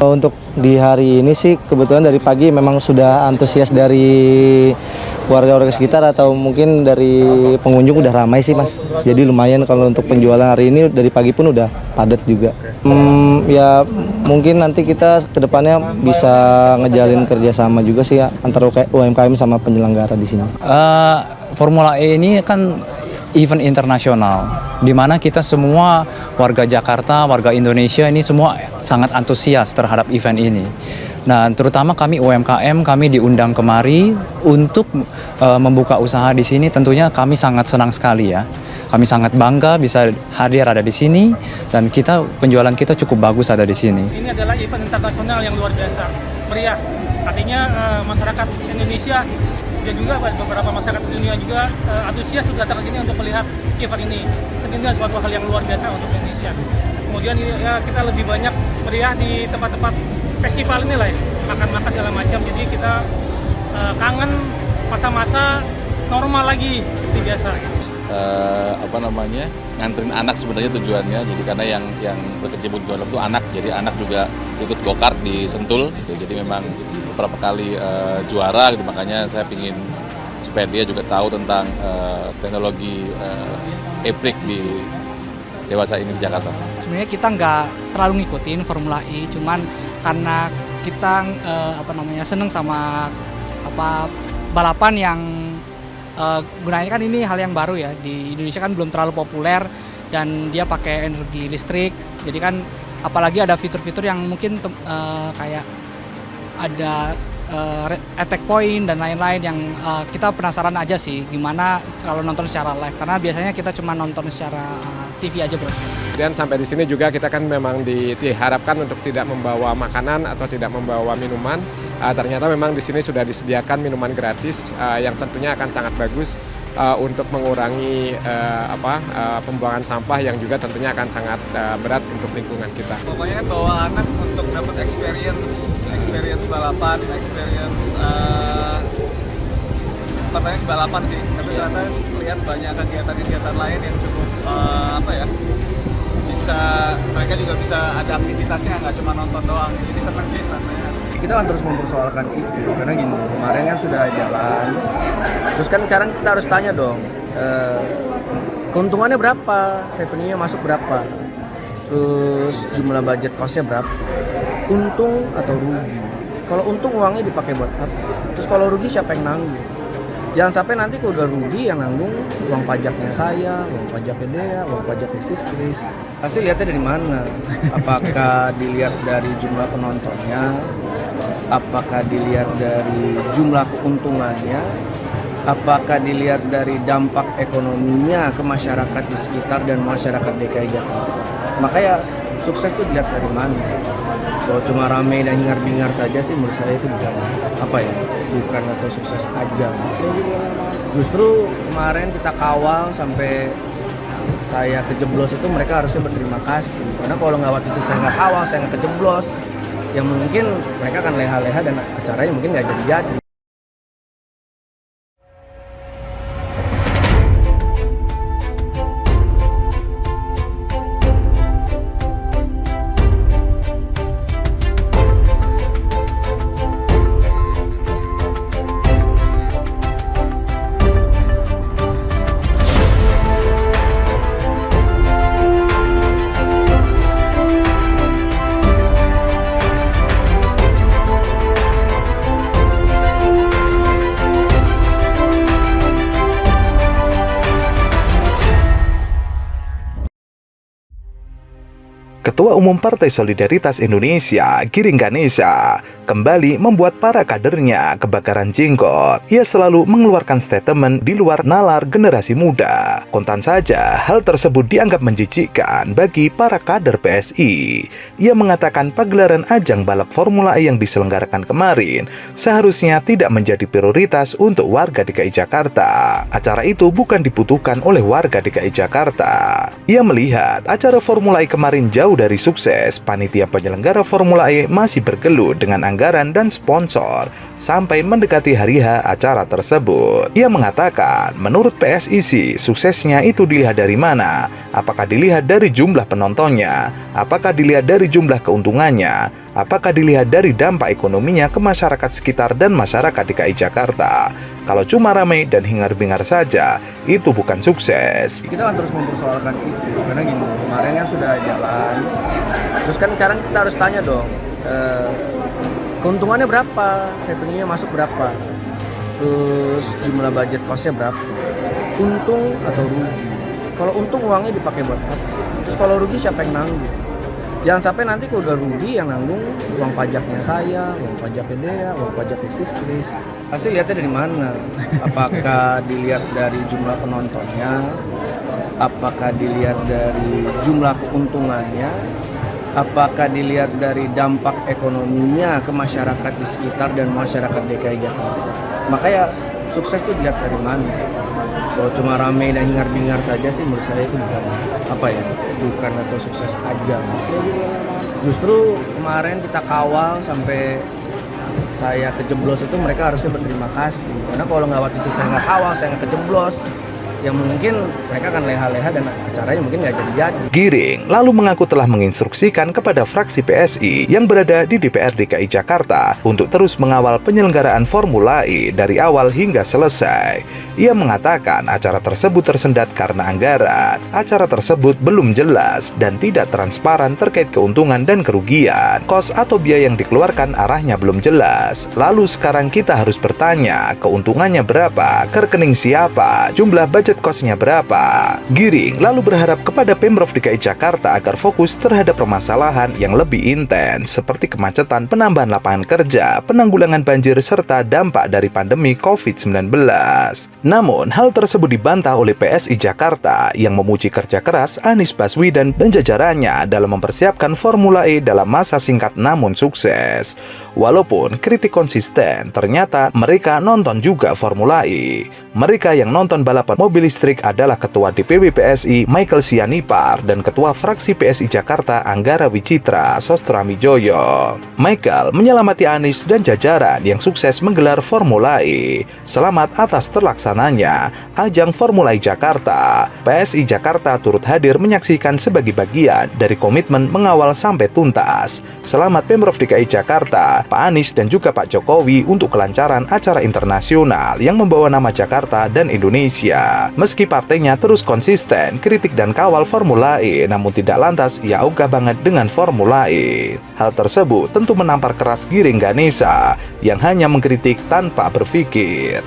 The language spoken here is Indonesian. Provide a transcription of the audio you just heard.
Untuk di hari ini sih kebetulan dari pagi memang sudah antusias dari warga-warga sekitar atau mungkin dari pengunjung udah ramai sih Mas. Jadi lumayan kalau untuk penjualan hari ini dari pagi pun udah padat juga. Ya mungkin nanti kita kedepannya bisa ngejalin kerjasama juga sih ya, antara UMKM sama penyelenggara di sini. Formula E ini kan event internasional, di mana kita semua warga Jakarta, warga Indonesia ini semua sangat antusias terhadap event ini. Nah, terutama kami UMKM, kami diundang kemari untuk membuka usaha di sini. Tentunya kami sangat senang sekali ya. Kami sangat bangga bisa hadir ada di sini dan penjualan kita cukup bagus ada di sini. Ini adalah event internasional yang luar biasa, meriah. Artinya masyarakat Indonesia dan juga beberapa masyarakat dunia juga antusias sudah datang ke sini untuk melihat event ini. Ini adalah suatu hal yang luar biasa untuk Indonesia. Kemudian ya, kita lebih banyak meriah di tempat-tempat festival ini lah ya, makan-makan segala macam. Jadi kita kangen masa-masa normal lagi seperti biasa. Gitu. Nganterin anak sebenarnya tujuannya. Jadi karena yang berkecimpung di dalam itu anak, jadi anak juga ikut go-kart di Sentul. Gitu. Jadi memang beberapa kali juara, gitu. Makanya saya ingin supaya dia juga tahu tentang teknologi e-brake di dewasa ini di Jakarta. Sebenarnya kita nggak terlalu ngikutin Formula E, cuman karena kita seneng sama balapan yang gunanya kan ini hal yang baru ya, di Indonesia kan belum terlalu populer dan dia pakai energi listrik. Jadi kan apalagi ada fitur-fitur yang mungkin kayak ada attack point dan lain-lain yang kita penasaran aja sih gimana kalau nonton secara live, karena biasanya kita cuma nonton secara TV aja broadcast. Dan sampai di sini juga kita kan memang diharapkan untuk tidak membawa makanan atau tidak membawa minuman. Ternyata memang di sini sudah disediakan minuman gratis yang tentunya akan sangat bagus untuk mengurangi pembuangan sampah yang juga tentunya akan sangat berat untuk lingkungan kita. Pokoknya kan bawa anak untuk dapat experience balapan, pertanyaan balapan sih. Tapi ternyata lihat banyak kegiatan-kegiatan lain yang cukup mereka juga bisa ada aktivitasnya, nggak cuma nonton doang. Jadi senang sih rasanya. Kita kan terus mempersoalkan itu, karena gini, kemarin kan sudah jalan, terus kan sekarang kita harus tanya dong, keuntungannya berapa, revenue-nya masuk berapa, terus jumlah budget cost-nya berapa, untung atau rugi. Kalau untung uangnya dipakai buat apa, terus kalau rugi siapa yang nanggung? Jangan sampai nanti kalau udah rugi yang nanggung uang pajaknya saya, uang pajaknya dia, uang pajaknya Siskris. Pasti lihatnya dari mana? Apakah dilihat dari jumlah penontonnya? Apakah dilihat dari jumlah keuntungannya? Apakah dilihat dari dampak ekonominya ke masyarakat di sekitar dan masyarakat DKI Jakarta? Makanya sukses itu dilihat dari mana? Kalau cuma rame dan hingar-bingar saja sih menurut saya itu bukan atau sukses aja. Justru kemarin kita kawal sampai saya kejeblos itu mereka harusnya berterima kasih. Karena kalau nggak waktu itu saya nggak kawal, saya nggak kejeblos, ya mungkin mereka akan leha-leha dan acaranya mungkin nggak jadi-jadi. Ketua Umum Partai Solidaritas Indonesia, Giring Ganesha, kembali membuat para kadernya kebakaran jenggot. Ia selalu mengeluarkan statement di luar nalar generasi muda. Kontan saja, hal tersebut dianggap menjijikkan bagi para kader PSI. Ia mengatakan pagelaran ajang balap Formula E yang diselenggarakan kemarin seharusnya tidak menjadi prioritas untuk warga DKI Jakarta. Acara itu bukan dibutuhkan oleh warga DKI Jakarta. Ia melihat acara Formula E kemarin jauh dari sukses. Panitia penyelenggara Formula E masih bergelut dengan anggaran anggaran dan sponsor sampai mendekati hari H acara tersebut. Ia mengatakan, menurut PSIC, suksesnya itu dilihat dari mana? Apakah dilihat dari jumlah penontonnya? Apakah dilihat dari jumlah keuntungannya? Apakah dilihat dari dampak ekonominya ke masyarakat sekitar dan masyarakat DKI Jakarta? Kalau cuma ramai dan hingar-bingar saja, itu bukan sukses. Kita kan terus mempersoalkan itu, karena gini, kemarin kan sudah jalan. Terus kan sekarang kita harus tanya dong, keuntungannya berapa, revenue-nya masuk berapa, terus jumlah budget cost-nya berapa, untung atau rugi. Kalau untung uangnya dipakai buat apa? Terus kalau rugi siapa yang nanggung? Jangan sampai nanti kalau udah rugi yang nanggung uang pajaknya saya, uang pajaknya dia, uang pajaknya Siskris. Pasti lihatnya dari mana? Apakah dilihat dari jumlah penontonnya? Apakah dilihat dari jumlah keuntungannya? Apakah dilihat dari dampak ekonominya ke masyarakat di sekitar dan masyarakat DKI Jakarta? Makanya sukses itu dilihat dari mana? Kalau cuma ramai dan hingar-bingar saja sih menurut saya itu bukan atau sukses aja. Justru kemarin kita kawal sampai saya kejeblos itu mereka harusnya berterima kasih. Karena kalau nggak waktu itu saya nggak kawal, saya nggak kejeblos, ya mungkin mereka akan leha-leha dan acaranya mungkin nggak jadi-jadi. Giring lalu mengaku telah menginstruksikan kepada fraksi PSI yang berada di DPR DKI Jakarta untuk terus mengawal penyelenggaraan Formula E dari awal hingga selesai. Ia mengatakan acara tersebut tersendat karena anggaran. Acara tersebut belum jelas dan tidak transparan terkait keuntungan dan kerugian. Kos atau biaya yang dikeluarkan arahnya belum jelas. Lalu sekarang kita harus bertanya, keuntungannya berapa, ke rekening siapa, jumlah budget kosnya berapa. Giring lalu berharap kepada Pemprov DKI Jakarta agar fokus terhadap permasalahan yang lebih intens seperti kemacetan, penambahan lapangan kerja, penanggulangan banjir, serta dampak dari pandemi COVID-19. Namun, hal tersebut dibantah oleh PSI Jakarta yang memuji kerja keras Anies Baswedan dan jajarannya dalam mempersiapkan Formula E dalam masa singkat namun sukses. Walaupun kritik konsisten, ternyata mereka nonton juga Formula E. Mereka yang nonton balapan mobil listrik adalah Ketua DPW PSI Michael Sianipar dan Ketua Fraksi PSI Jakarta Anggara Wicitra Sostramijoyo. Michael menyelamati Anies dan jajaran yang sukses menggelar Formula E. Selamat atas terlaksananya ajang Formula E Jakarta. PSI Jakarta turut hadir menyaksikan sebagai bagian dari komitmen mengawal sampai tuntas. Selamat Pemprov DKI Jakarta, Pak Anies dan juga Pak Jokowi untuk kelancaran acara internasional yang membawa nama Jakarta dan Indonesia. Meski partainya terus konsisten kritik dan kawal Formula E, namun tidak lantas ia ogah banget dengan Formula E. Hal tersebut tentu menampar keras Giring Ganesa yang hanya mengkritik tanpa berpikir.